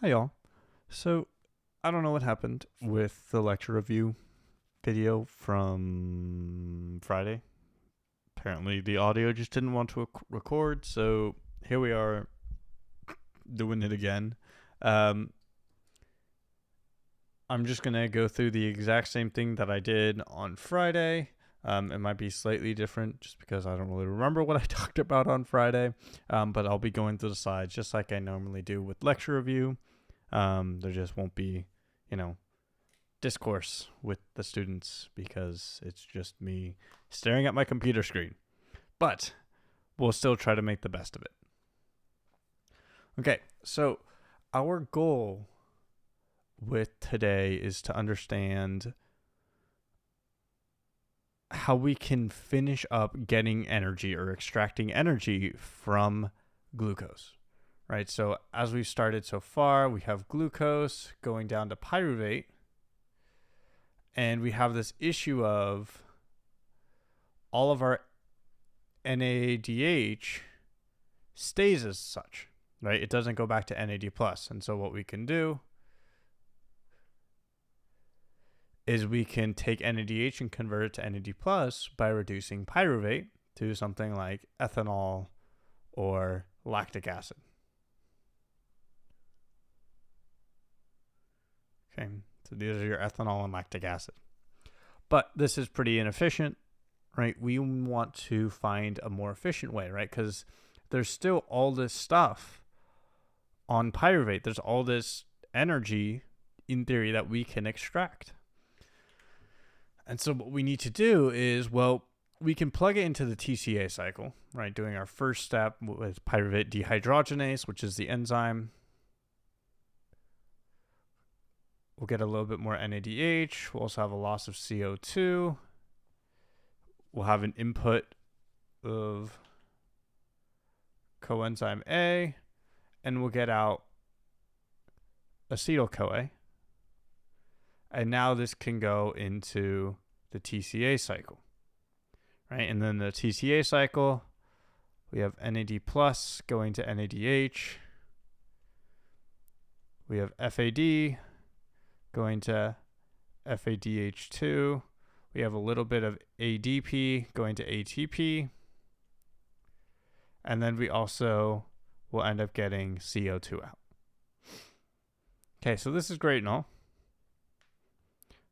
Hi, y'all. So, I don't know what happened with the lecture review video from Friday. Apparently, the audio just didn't want to record, so here we are doing it again. Um, I'm just going to go through the exact same thing that I did on Friday. It might be slightly different just because I don't really remember what I talked about on Friday, but I'll be going through the slides just like I normally do with lecture review. There just won't be, discourse with the students because it's just me staring at my computer screen. But we'll still try to make the best of it. Okay, so our goal with today is to understand how we can finish up getting energy or extracting energy from glucose. Right, so as we've started so far, we have glucose going down to pyruvate, and we have this issue of all of our NADH stays as such, right? It doesn't go back to NAD+. And so what we can do is we can take NADH and convert it to NAD+ by reducing pyruvate to something like ethanol or lactic acid. Okay, so these are your ethanol and lactic acid. But this is pretty inefficient, right? We want to find a more efficient way, right? Because there's still all this stuff on pyruvate. There's all this energy, in theory, that we can extract. And so what we need to do is, we can plug it into the TCA cycle, right? Doing our first step with pyruvate dehydrogenase, which is the enzyme. We'll get a little bit more NADH. We'll also have a loss of CO2. We'll have an input of coenzyme A, and we'll get out acetyl-CoA. And now this can go into the TCA cycle, right? And then the TCA cycle, we have NAD+ going to NADH. We have FAD going to FADH2. We have a little bit of ADP going to ATP. And then we also will end up getting CO2 out. Okay, so this is great and all.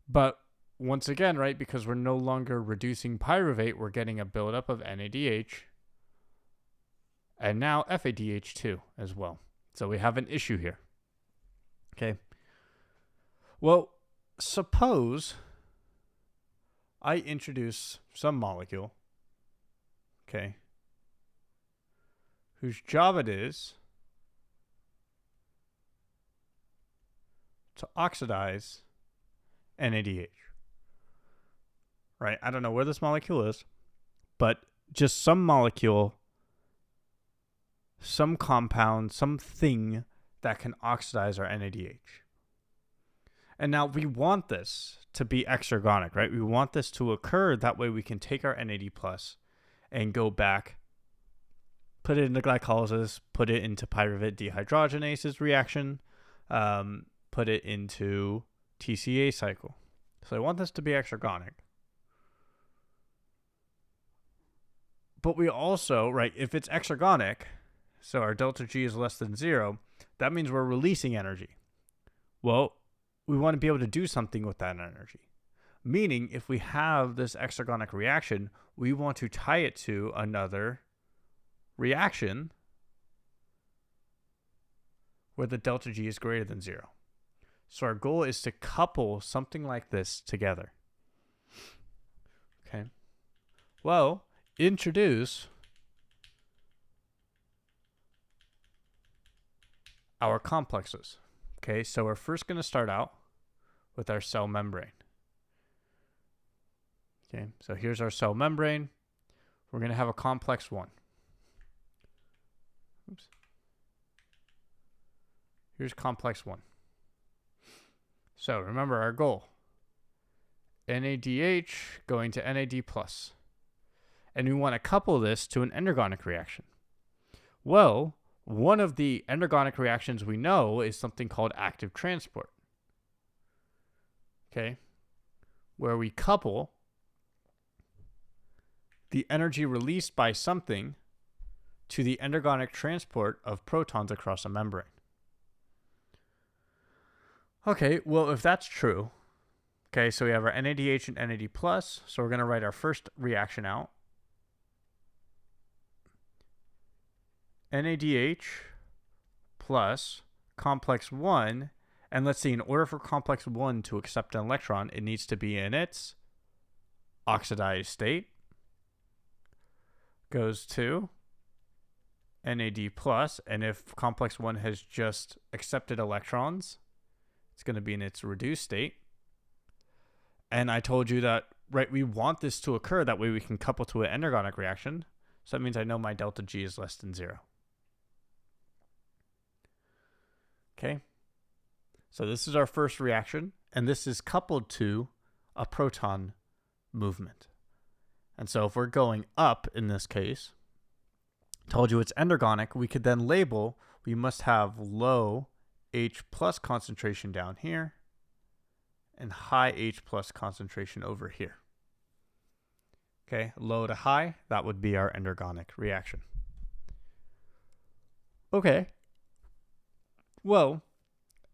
But once again, right, because we're no longer reducing pyruvate, we're getting a buildup of NADH and now FADH2 as well. So we have an issue here. Okay. Well, suppose I introduce some molecule, okay, whose job it is to oxidize NADH. Right? I don't know where this molecule is, but just some molecule, some compound, something that can oxidize our NADH. And now we want this to be exergonic, right? We want this to occur. That way we can take our NAD+ and go back, put it into glycolysis, put it into pyruvate dehydrogenase's reaction, put it into TCA cycle. So I want this to be exergonic. But we also, right, if it's exergonic, so our delta G is less than 0, that means we're releasing energy. Well, we want to be able to do something with that energy. Meaning, if we have this exergonic reaction, we want to tie it to another reaction where the delta G is greater than 0. So our goal is to couple something like this together. Okay. Well, introduce our complexes. Okay, so we're first going to start out with our cell membrane. Okay, so here's our cell membrane. We're going to have a complex 1. Oops. Here's complex 1. So remember our goal. NADH going to NAD+. And we want to couple this to an endergonic reaction. Well, one of the endergonic reactions we know is something called active transport. Okay, where we couple the energy released by something to the endergonic transport of protons across a membrane. Okay, well, if that's true, okay, so we have our NADH and NAD+, so we're going to write our first reaction out. NADH plus complex 1, and let's see, in order for complex 1 to accept an electron, it needs to be in its oxidized state. Goes to NAD+, and if complex 1 has just accepted electrons, it's going to be in its reduced state. And I told you that, right, we want this to occur, that way we can couple to an endergonic reaction. So that means I know my delta G is less than 0. Okay, so this is our first reaction, and this is coupled to a proton movement. And so if we're going up in this case, told you it's endergonic, we could then label, we must have low H plus concentration down here and high H plus concentration over here. Okay, low to high, that would be our endergonic reaction. Okay, well,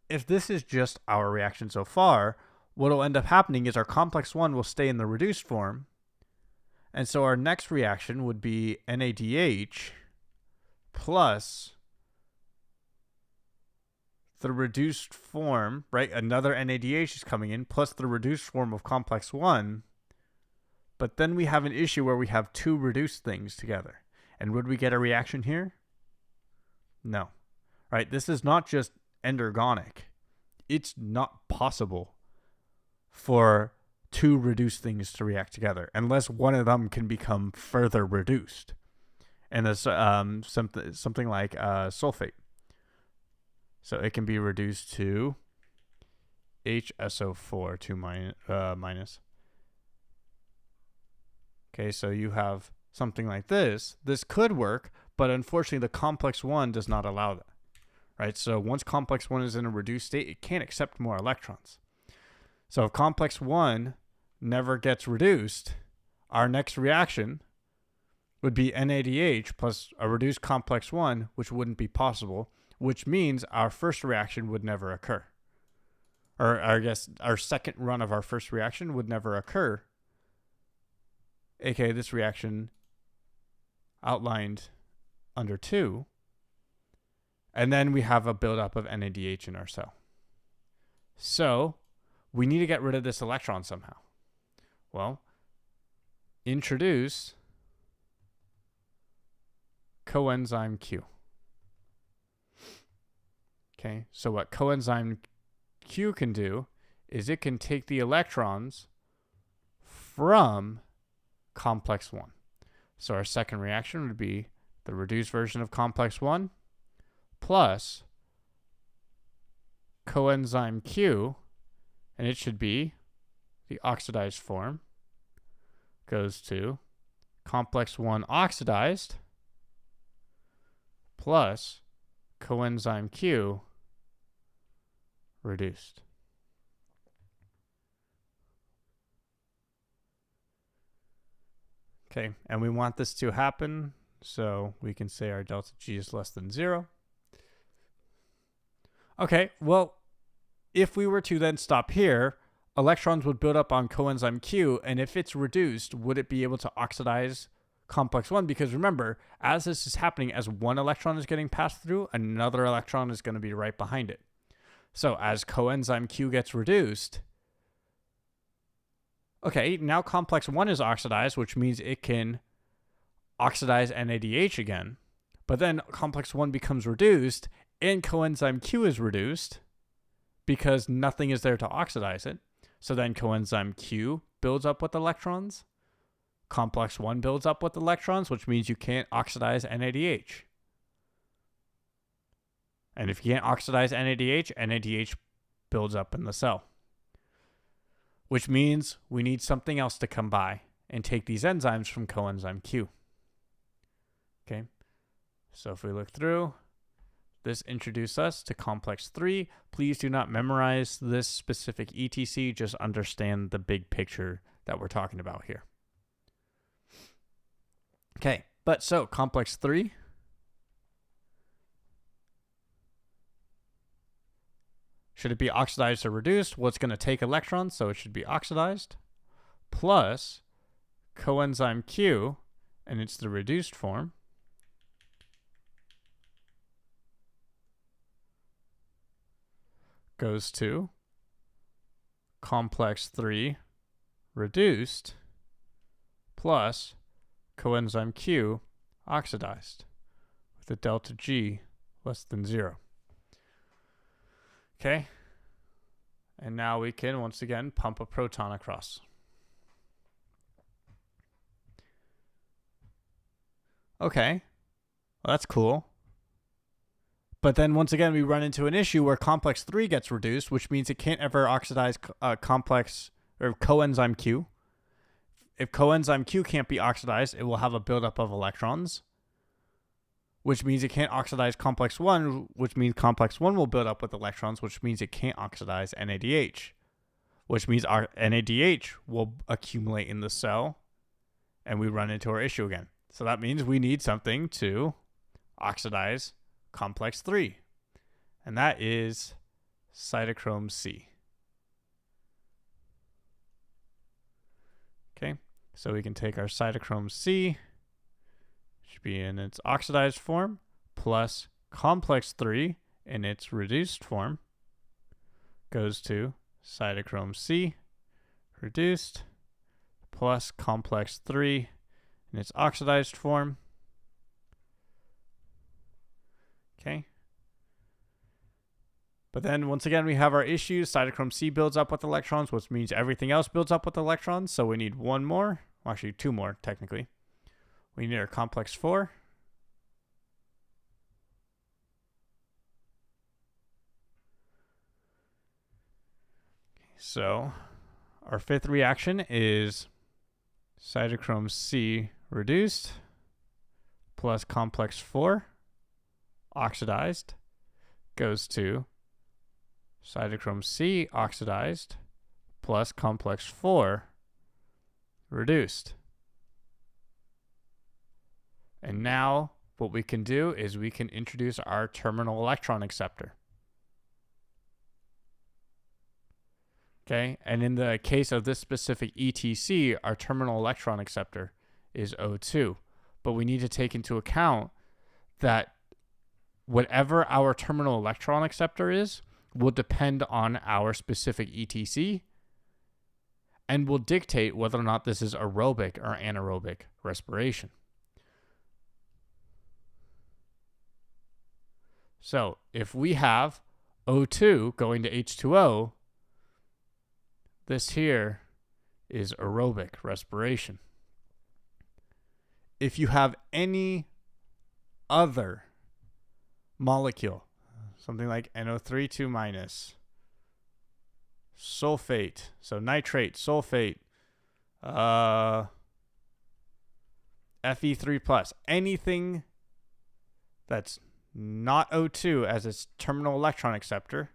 if this is just our reaction so far, what will end up happening is our complex 1 will stay in the reduced form. And so our next reaction would be NADH plus the reduced form, right? Another NADH is coming in, plus the reduced form of complex 1. But then we have an issue where we have two reduced things together. And would we get a reaction here? No. Right? This is not just endergonic. It's not possible for two reduced things to react together unless one of them can become further reduced. And there's something like sulfate. So it can be reduced to HSO4 2 minus. Okay, so you have something like this. This could work, but unfortunately the complex 1 does not allow that. Right? So once complex 1 is in a reduced state, it can't accept more electrons. So if complex 1 never gets reduced, our next reaction would be NADH plus a reduced complex 1, which wouldn't be possible, which means our first reaction would never occur. Or I guess our second run of our first reaction would never occur, aka this reaction outlined under 2. And then we have a buildup of NADH in our cell. So we need to get rid of this electron somehow. Well, introduce coenzyme Q. Okay, so what coenzyme Q can do is it can take the electrons from complex 1. So our second reaction would be the reduced version of complex 1 plus coenzyme Q, and it should be the oxidized form, goes to complex 1 oxidized plus coenzyme Q reduced. Okay, and we want this to happen, so we can say our delta G is less than 0. Okay, well, if we were to then stop here, electrons would build up on coenzyme Q, and if it's reduced, would it be able to oxidize complex 1? Because remember, as this is happening, as one electron is getting passed through, another electron is going to be right behind it. So as coenzyme Q gets reduced, okay, now complex 1 is oxidized, which means it can oxidize NADH again. But then complex 1 becomes reduced, and coenzyme Q is reduced because nothing is there to oxidize it. So then coenzyme Q builds up with electrons. Complex 1 builds up with electrons, which means you can't oxidize NADH. And if you can't oxidize NADH, NADH builds up in the cell. Which means we need something else to come by and take these enzymes from coenzyme Q. Okay, so if we look through, this introduces us to complex 3. Please do not memorize this specific ETC, just understand the big picture that we're talking about here. Okay, but so complex 3. Should it be oxidized or reduced? Well, it's going to take electrons, so it should be oxidized, plus coenzyme Q, and it's the reduced form, goes to complex 3 reduced plus coenzyme Q oxidized with a delta G less than 0. Okay, and now we can once again pump a proton across. Okay, well, that's cool. But then once again, we run into an issue where complex 3 gets reduced, which means it can't ever oxidize complex or coenzyme Q. If coenzyme Q can't be oxidized, it will have a buildup of electrons, which means it can't oxidize complex 1, which means complex 1 will build up with electrons, which means it can't oxidize NADH, which means our NADH will accumulate in the cell, and we run into our issue again. So that means we need something to oxidize complex 3, and that is cytochrome C. Okay, so we can take our cytochrome C, should be in its oxidized form, plus complex 3 in its reduced form, goes to cytochrome C reduced plus complex 3 in its oxidized form. Okay. But then once again, we have our issues. Cytochrome C builds up with electrons, which means everything else builds up with electrons. So we need one more, well, actually 2 more technically. We need our complex 4. So our 5th reaction is cytochrome C reduced plus complex 4 oxidized goes to cytochrome C oxidized plus complex 4 reduced. And now what we can do is we can introduce our terminal electron acceptor. Okay, and in the case of this specific ETC, our terminal electron acceptor is O2. But we need to take into account that whatever our terminal electron acceptor is will depend on our specific ETC and will dictate whether or not this is aerobic or anaerobic respiration. So if we have O2 going to H2O, this here is aerobic respiration. If you have any other molecule, something like NO3 2 minus, sulfate, so nitrate, sulfate, Fe3 plus, anything that's not O2 as its terminal electron acceptor,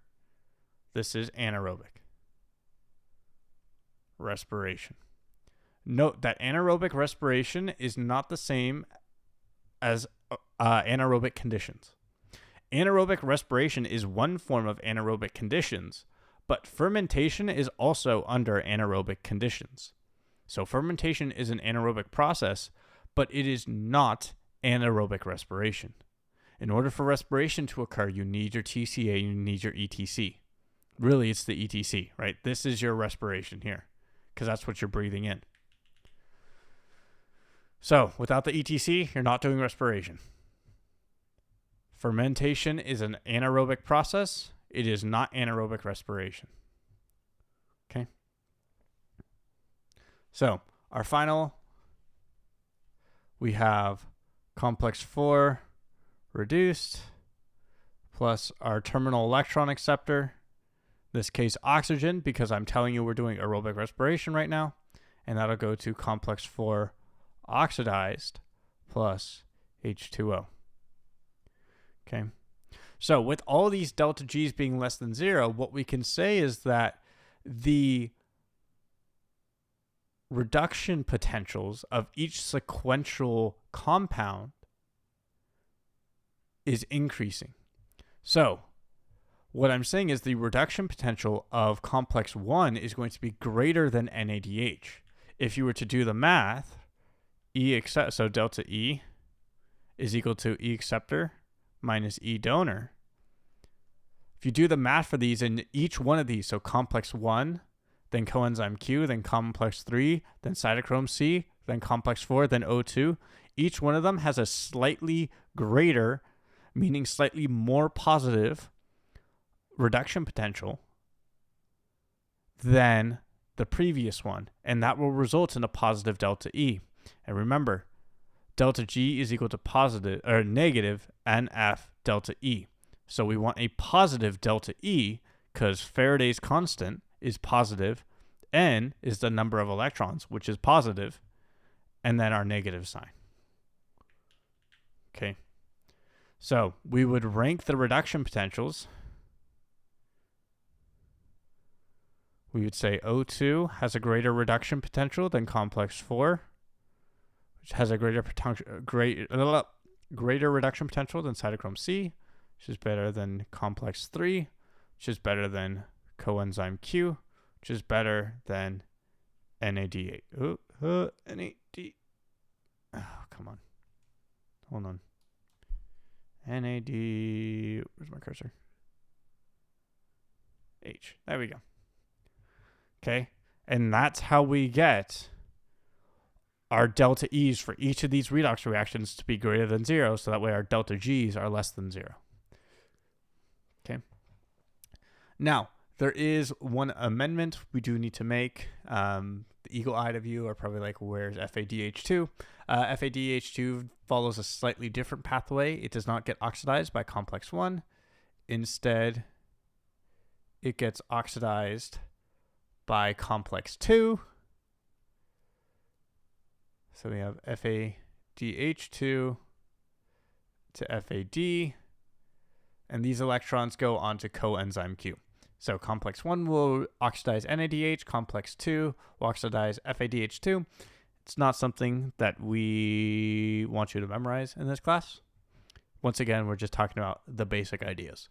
this is anaerobic respiration. Note that anaerobic respiration is not the same as anaerobic conditions. Anaerobic respiration is one form of anaerobic conditions, but fermentation is also under anaerobic conditions. So fermentation is an anaerobic process, but it is not anaerobic respiration. In order for respiration to occur, you need your TCA, you need your ETC. Really, it's the ETC, right? This is your respiration here, because that's what you're breathing in. So without the ETC, you're not doing respiration. Fermentation is an anaerobic process. It is not anaerobic respiration. Okay. So our final, we have complex 4 reduced plus our terminal electron acceptor, this case oxygen, because I'm telling you we're doing aerobic respiration right now, and that'll go to complex 4 oxidized plus H2O. Okay, So with all these delta G's being less than 0, what we can say is that the reduction potentials of each sequential compound is increasing. So what I'm saying is the reduction potential of complex 1 is going to be greater than NADH. If you were to do the math, so delta E is equal to E acceptor minus E donor. If you do the math for these in each one of these, so complex 1, then coenzyme Q, then complex 3, then cytochrome C, then complex 4, then O2, each one of them has a slightly greater, meaning slightly more positive reduction potential than the previous one, and that will result in a positive delta E. And remember, delta G is equal to positive or negative NF delta E. So we want a positive delta E because Faraday's constant is positive, N is the number of electrons, which is positive, and then our negative sign. Okay. So we would rank the reduction potentials. We would say O2 has a greater reduction potential than complex 4, which has a greater reduction potential than cytochrome C, which is better than complex 3, which is better than coenzyme Q, which is better than NAD8. NAD. Oh, come on. Hold on. NAD. Where's my cursor? H. There we go. Okay. And that's how we get our delta E's for each of these redox reactions to be greater than 0. So that way our delta G's are less than 0. Okay. Now, there is one amendment we do need to make. The eagle-eyed of you are probably like, where's FADH2? FADH2 follows a slightly different pathway. It does not get oxidized by complex 1. Instead, it gets oxidized by complex 2. So we have FADH2 to FAD, and these electrons go on to coenzyme Q. So complex 1 will oxidize NADH, complex 2 will oxidize FADH2. It's not something that we want you to memorize in this class. Once again, we're just talking about the basic ideas.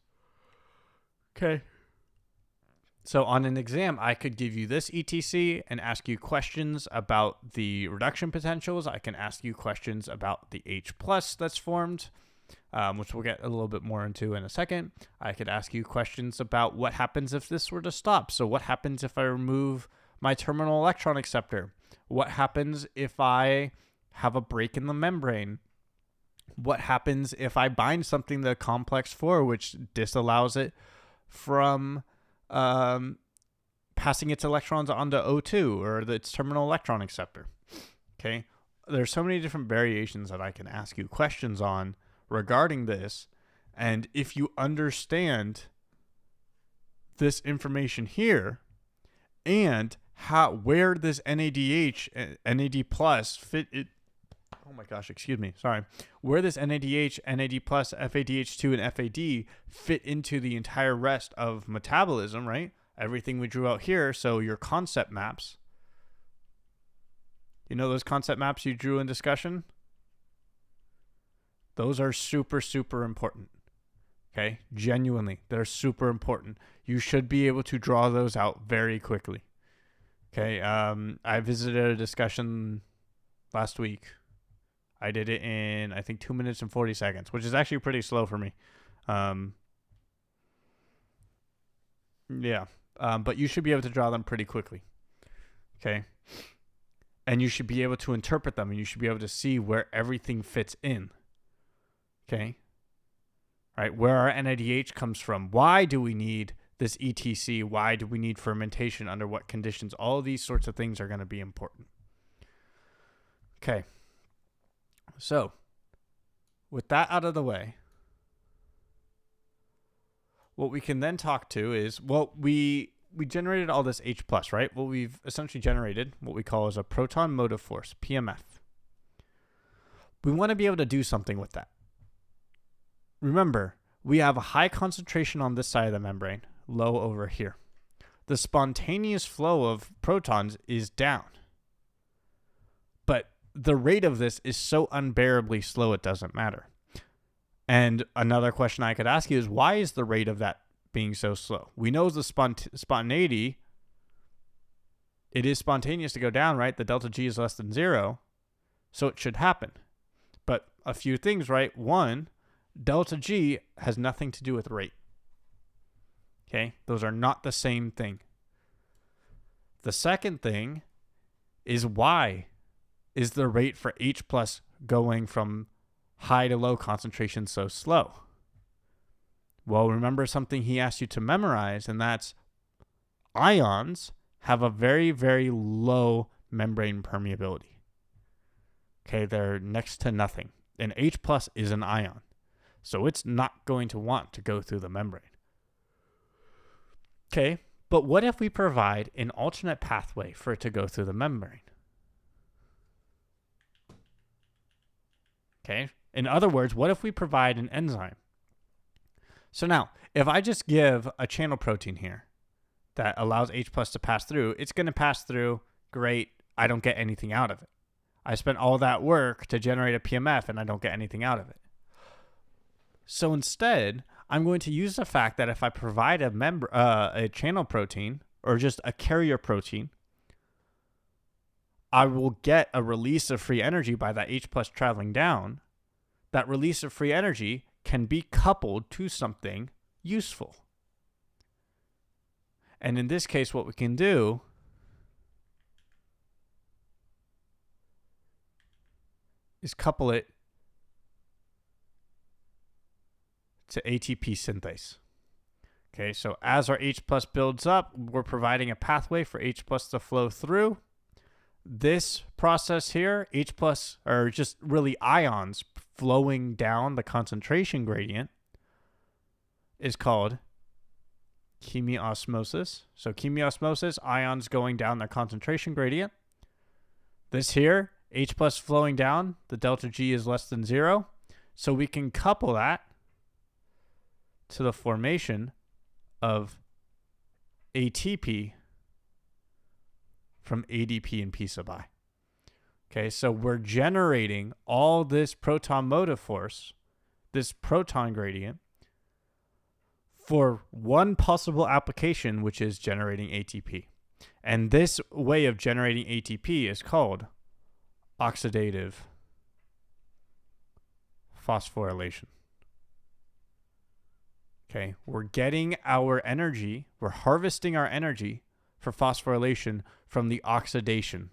Okay. So on an exam, I could give you this ETC and ask you questions about the reduction potentials. I can ask you questions about the H plus that's formed, which we'll get a little bit more into in a second. I could ask you questions about what happens if this were to stop. So what happens if I remove my terminal electron acceptor? What happens if I have a break in the membrane? What happens if I bind something to complex 4, which disallows it from passing its electrons onto O2 or its terminal electron acceptor? Okay. There's so many different variations that I can ask you questions on regarding this. And if you understand this information here and where this NADH, NAD plus fit it, oh my gosh, excuse me, sorry, where this NADH, NAD plus, FADH2, and FAD fit into the entire rest of metabolism, right? Everything we drew out here. So your concept maps, you know those concept maps you drew in discussion? Those are super, super important. Okay? Genuinely, they're super important. You should be able to draw those out very quickly. Okay? I visited a discussion last week. I did it in, I think, 2 minutes and 40 seconds, which is actually pretty slow for me. But you should be able to draw them pretty quickly. Okay? And you should be able to interpret them, and you should be able to see where everything fits in. Okay? Right? Where our NADH comes from. Why do we need this ETC? Why do we need fermentation? Under what conditions? All of these sorts of things are going to be important. Okay. So, with that out of the way, what we can then talk to is, well, we generated all this H+, right? Well, we've essentially generated what we call as a proton motive force, PMF. We want to be able to do something with that. Remember, we have a high concentration on this side of the membrane, low over here. The spontaneous flow of protons is down. But the rate of this is so unbearably slow, it doesn't matter. And another question I could ask you is, why is the rate of that being so slow? We know the spontaneity, it is spontaneous to go down, right? The delta G is less than 0, so it should happen. But a few things, right? One, delta G has nothing to do with rate. Okay? Those are not the same thing. The second thing is, why is the rate for H plus going from high to low concentration so slow? Well, remember something he asked you to memorize, and that's ions have a very, very low membrane permeability. Okay, they're next to nothing. And H plus is an ion, so it's not going to want to go through the membrane. Okay, but what if we provide an alternate pathway for it to go through the membrane? Okay, in other words, what if we provide an enzyme? So now, if I just give a channel protein here that allows H plus to pass through, it's going to pass through, great, I don't get anything out of it. I spent all that work to generate a PMF and I don't get anything out of it. So instead, I'm going to use the fact that if I provide a channel protein or just a carrier protein, I will get a release of free energy by that H plus traveling down. That release of free energy can be coupled to something useful. And in this case, what we can do is couple it to ATP synthase. Okay, so as our H plus builds up, we're providing a pathway for H plus to flow through. This process here, H plus, or just really ions flowing down the concentration gradient, is called chemiosmosis. So chemiosmosis, ions going down their concentration gradient. This here, H plus flowing down, the delta G is less than 0. So we can couple that to the formation of ATP from ADP and P sub I. Okay, so we're generating all this proton motive force, this proton gradient, for one possible application, which is generating ATP. And this way of generating ATP is called oxidative phosphorylation. Okay, we're getting our energy, we're harvesting our energy for phosphorylation from the oxidation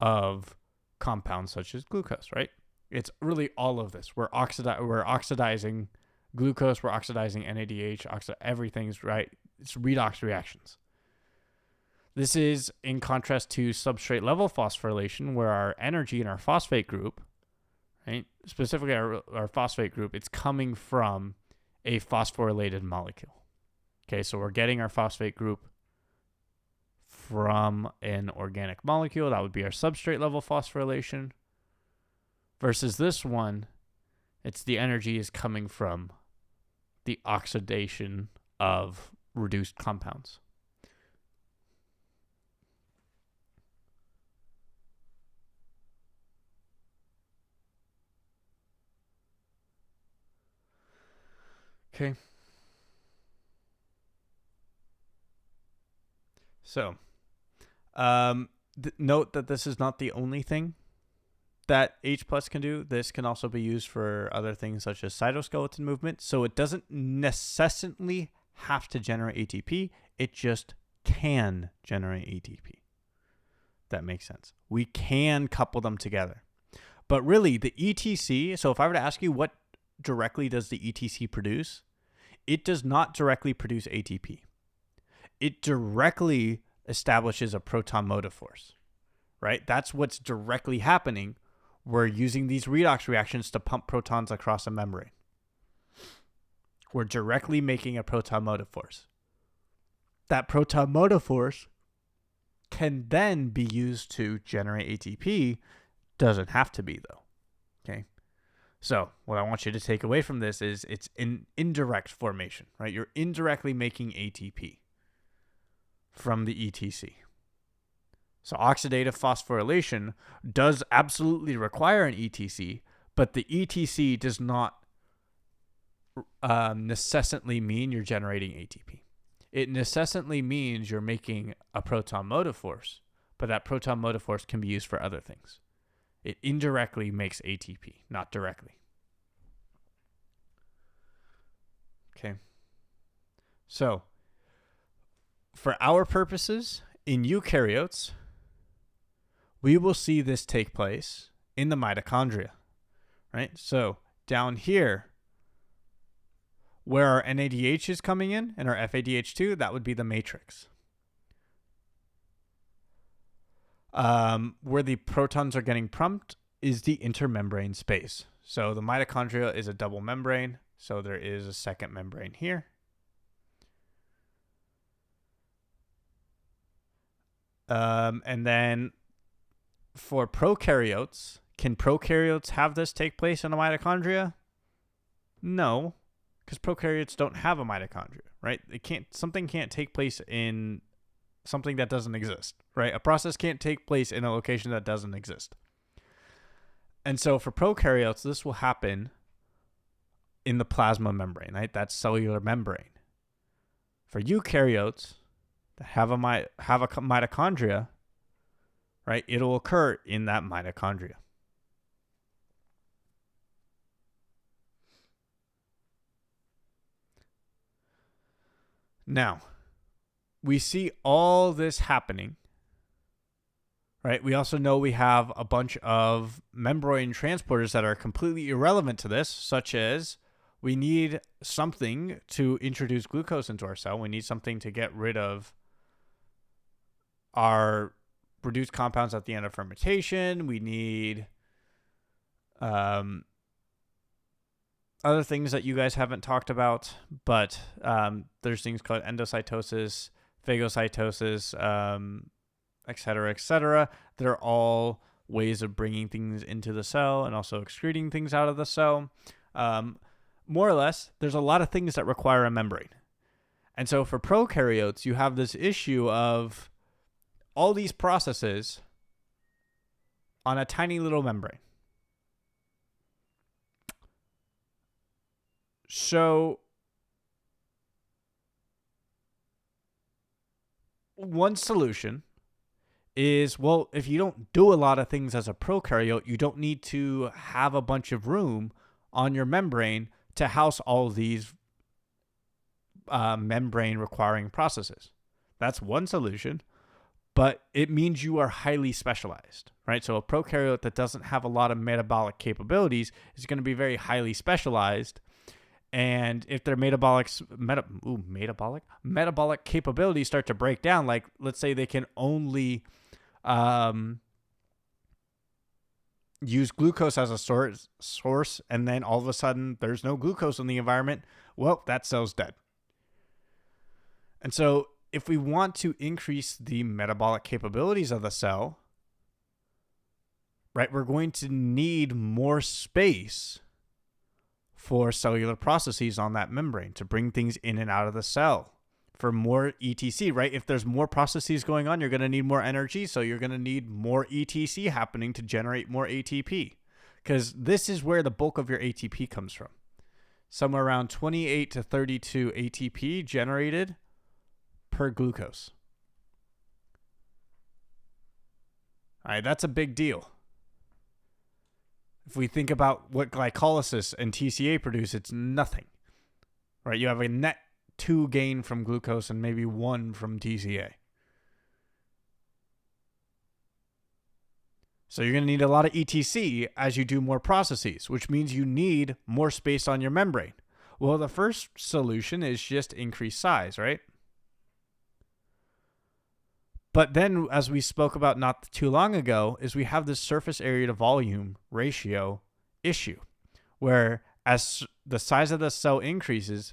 of compounds such as glucose, right? It's really all of this. We're oxidizing glucose, we're oxidizing NADH, everything's right. It's redox reactions. This is in contrast to substrate level phosphorylation, where our energy in our phosphate group, right, specifically our phosphate group, it's coming from a phosphorylated molecule. Okay, so we're getting our phosphate group from an organic molecule. That would be our substrate level phosphorylation. Versus this one, it's the energy is coming from the oxidation of reduced compounds. Okay. So, note that this is not the only thing that H plus can do. This can also be used for other things such as cytoskeleton movement. So it doesn't necessarily have to generate ATP. It just can generate ATP. That makes sense. We can couple them together. But really, the ETC, so if I were to ask you what directly does the ETC produce, it does not directly produce ATP. It directly establishes a proton motive force, right? That's what's directly happening. We're using these redox reactions to pump protons across a membrane. We're directly making a proton motive force. That proton motive force can then be used to generate ATP. Doesn't have to be, though. Okay. So what I want you to take away from this is it's an indirect formation, right? You're indirectly making ATP from the ETC. So oxidative phosphorylation does absolutely require an ETC, but the ETC does not necessarily mean you're generating ATP. It necessarily means you're making a proton motive force, but that proton motive force can be used for other things. It indirectly makes ATP, not directly. Okay. So, for our purposes, in eukaryotes, we will see this take place in the mitochondria, right? So, down here, where our NADH is coming in and our FADH2, that would be the matrix. Where the protons are getting pumped is the intermembrane space. So the mitochondria is a double membrane, so there is a second membrane here. And then for prokaryotes, can prokaryotes have this take place in a mitochondria? No, because prokaryotes don't have a mitochondria, right? Something can't take place in something that doesn't exist, right? A process can't take place in a location that doesn't exist. And so for prokaryotes, this will happen in the plasma membrane, right? That's cellular membrane. For eukaryotes that have a mitochondria, right, it'll occur in that mitochondria. Now, we see all this happening, right? We also know we have a bunch of membrane transporters that are completely irrelevant to this, such as we need something to introduce glucose into our cell. We need something to get rid of our reduced compounds at the end of fermentation. We need other things that you guys haven't talked about, but there's things called endocytosis, phagocytosis, et cetera, et cetera. They're all ways of bringing things into the cell and also excreting things out of the cell. More or less, there's a lot of things that require a membrane. And so for prokaryotes, you have this issue of all these processes on a tiny little membrane. So one solution is, well, if you don't do a lot of things as a prokaryote, you don't need to have a bunch of room on your membrane to house all these membrane requiring processes. That's one solution, but it means you are highly specialized, right? So a prokaryote that doesn't have a lot of metabolic capabilities is going to be very highly specialized. And if their metabolic capabilities start to break down, like let's say they can only use glucose as a source, and then all of a sudden there's no glucose in the environment, well, that cell's dead. And so if we want to increase the metabolic capabilities of the cell, right, we're going to need more space for cellular processes on that membrane to bring things in and out of the cell for more ETC, right? If there's more processes going on, you're going to need more energy. So you're going to need more ETC happening to generate more ATP, because this is where the bulk of your ATP comes from. Somewhere around 28 to 32 ATP generated per glucose. All right, that's a big deal. If we think about what glycolysis and TCA produce, it's nothing, right? You have a net 2 gain from glucose and maybe 1 from TCA. So you're going to need a lot of ETC as you do more processes, which means you need more space on your membrane. Well, the first solution is just increase size, right? But then, as we spoke about not too long ago, is we have this surface area to volume ratio issue, where as the size of the cell increases,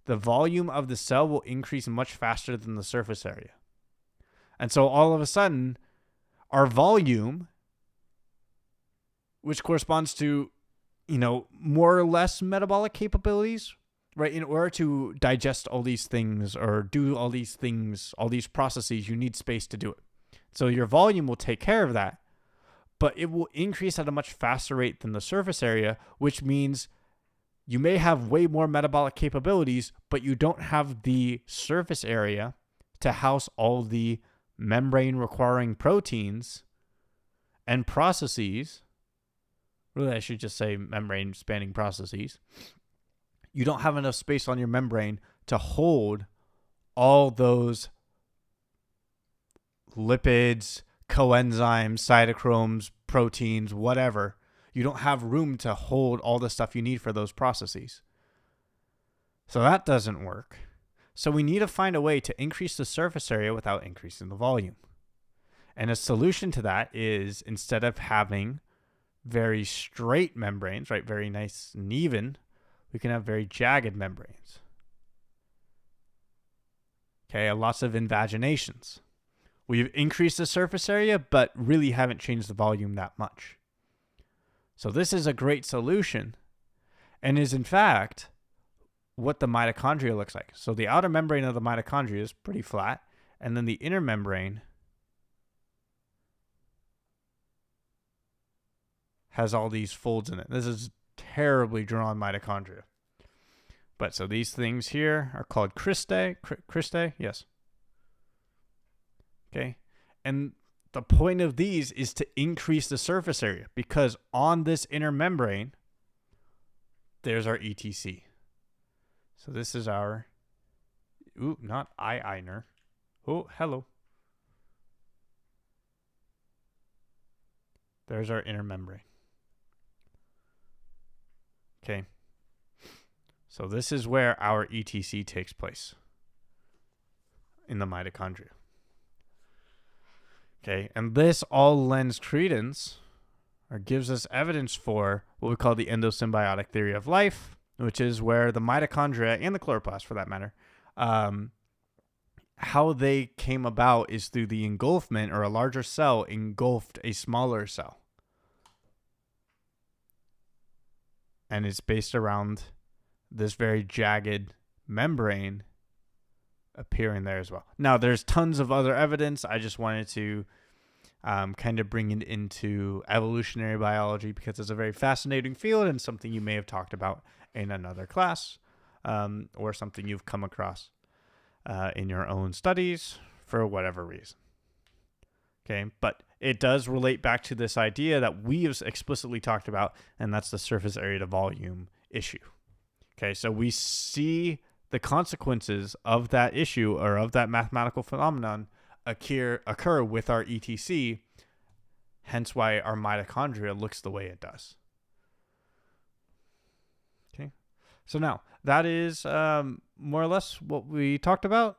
the volume of the cell will increase much faster than the surface area. And so all of a sudden, our volume, which corresponds to more or less metabolic capabilities, right? In order to digest all these things or do all these things, all these processes, you need space to do it. So your volume will take care of that, but it will increase at a much faster rate than the surface area, which means you may have way more metabolic capabilities, but you don't have the surface area to house all the membrane requiring proteins and processes. Really, I should just say membrane spanning processes. You don't have enough space on your membrane to hold all those lipids, coenzymes, cytochromes, proteins, whatever. You don't have room to hold all the stuff you need for those processes. So that doesn't work. So we need to find a way to increase the surface area without increasing the volume. And a solution to that is, instead of having very straight membranes, right, very nice and even, we can have very jagged membranes. Okay, lots of invaginations. We've increased the surface area, but really haven't changed the volume that much. So this is a great solution, and is in fact what the mitochondria looks like. So the outer membrane of the mitochondria is pretty flat, and then the inner membrane has all these folds in it. This is terribly drawn mitochondria. But so these things here are called cristae. Cristae, yes. Okay. And the point of these is to increase the surface area, because on this inner membrane, there's our ETC. So this is our, not I-iner. Oh, hello. There's our inner membrane. Okay. So this is where our ETC takes place in the mitochondria. Okay, and this all lends credence, or gives us evidence for, what we call the endosymbiotic theory of life, which is where the mitochondria and the chloroplast, for that matter, how they came about is through the engulfment, or a larger cell engulfed a smaller cell. And it's based around this very jagged membrane appearing there as well. Now, there's tons of other evidence. I just wanted to kind of bring it into evolutionary biology, because it's a very fascinating field and something you may have talked about in another class, or something you've come across in your own studies for whatever reason. Okay, but it does relate back to this idea that we have explicitly talked about, and that's the surface area to volume issue. Okay, so we see the consequences of that issue, or of that mathematical phenomenon, occur with our ETC, hence why our mitochondria looks the way it does. Okay, so now that is more or less what we talked about.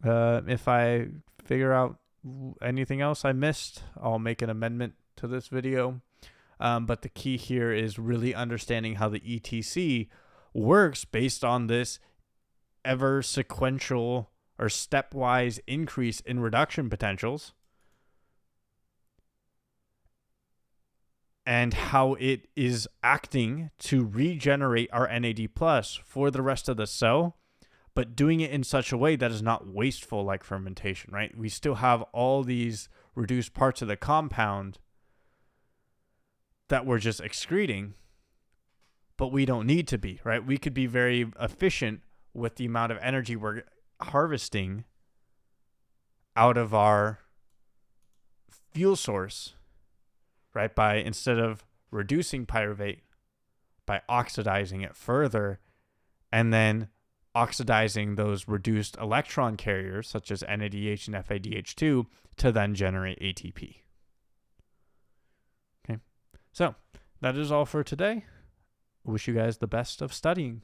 If I figure out anything else I missed, I'll make an amendment to this video. But the key here is really understanding how the ETC works based on this ever sequential or stepwise increase in reduction potentials, and how it is acting to regenerate our NAD+ for the rest of the cell, but doing it in such a way that is not wasteful like fermentation, right? We still have all these reduced parts of the compound that we're just excreting, but we don't need to be, right? We could be very efficient with the amount of energy we're harvesting out of our fuel source, right? By, instead of reducing pyruvate, by oxidizing it further, and then oxidizing those reduced electron carriers, such as NADH and FADH2, to then generate ATP. Okay, so that is all for today. Wish you guys the best of studying.